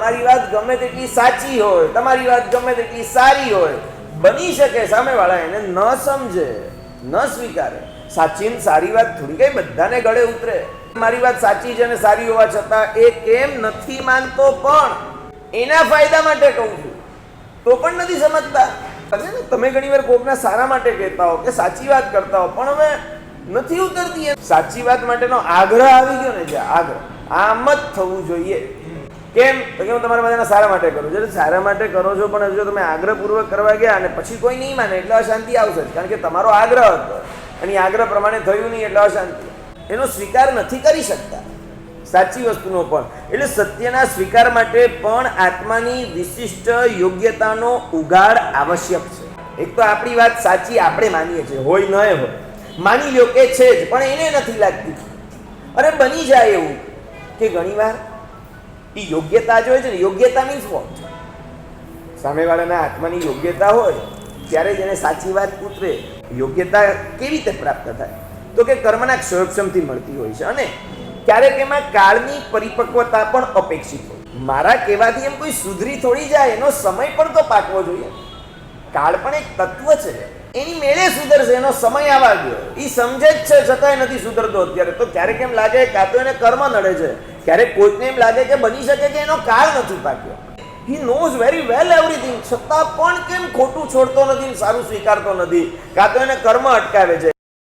તમારી વાત ગમે તેટલી સાચી હોય, તમારી વાત ગમે તેટલી સારી હોય, બની શકે સામેવાળા એને ન સમજે, ન સ્વીકારે. સાચી ને સારી વાત થોડી કઈ બધાને ગળે ઉતરે. મારી વાત સાચી છે અને સારી હોવા છતાં એ કેમ નથી માનતો, પણ એના ફાયદા માટે કહું છું તો પણ નથી સમજતા. તમે ઘણી વાર કોકના સારા માટે કહેતા હો કે સાચી વાત કરતા હો, પણ હવે નથી ઉતરતી એમ. સાચી વાત માટેનો આગ્રહ આવી ગયો ને, જે આગ્રહ આમ જ થવું જોઈએ. કેમ તો કે હું તમારા બધાના સારા માટે કરું છું. સારા માટે કરો છો, પણ જો તમે આગ્રહપૂર્વક કરવા ગયા અને પછી કોઈ નહીં માને એટલે અશાંતિ આવશે, કારણ કે તમારો આગ્રહ હતો અને આગ્રહ પ્રમાણે થયું નહીં એટલે અશાંતિ. એનો સ્વીકાર નથી કરી શકતા સાચી વસ્તુનો પણ. એટલે સત્યના સ્વીકાર માટે પણ આત્માની વિશિષ્ટ યોગ્યતાનો ઉગાડ આવશ્યક છે. એક તો આપણી વાત સાચી આપણે માનીએ છીએ, હોય ન હોય, માની લ્યો કે છે જ, પણ એને નથી લાગતી. અરે બની જાય એવું કે ઘણીવાર એ યોગ્યતા જ હોય છે ને. યોગ્યતા મીન્સ વોટ? સામેવાળાના આત્માની યોગ્યતા હોય ત્યારે જ એને સાચી વાત ઉતરે. યોગ્યતા કેવી રીતે પ્રાપ્ત થાય? તો કે કર્મના ક્ષયોક્ષમથી મળતી હોય છે, અને ક્યારેક એમાં કાળની પરિપક્વતા પણ અપેક્ષિત હોય. મારા કહેવાથી એમ કોઈ સુધરી થોડી જાય, એનો સમય પણ તો પાકવો જોઈએ. કાળ પણ એક તત્વ છે, એની મેળે સુધરશે, એનો સમય આવવા ગયો. એ સમજે જ છે છતાંય નથી સુધરતો અત્યારે. તો ક્યારેક એમ લાગે કાં તો એને કર્મ નડે છે, ક્યારેક કોઈકને એમ લાગે કે બની શકે કે એનો કાળ નથી પાક્યો. He knows very well everything, છતાં પણ કેમ ખોટું છોડતો નથી, સારું સ્વીકારતો નથી, કાં તો એને કર્મ અટકાવે છે,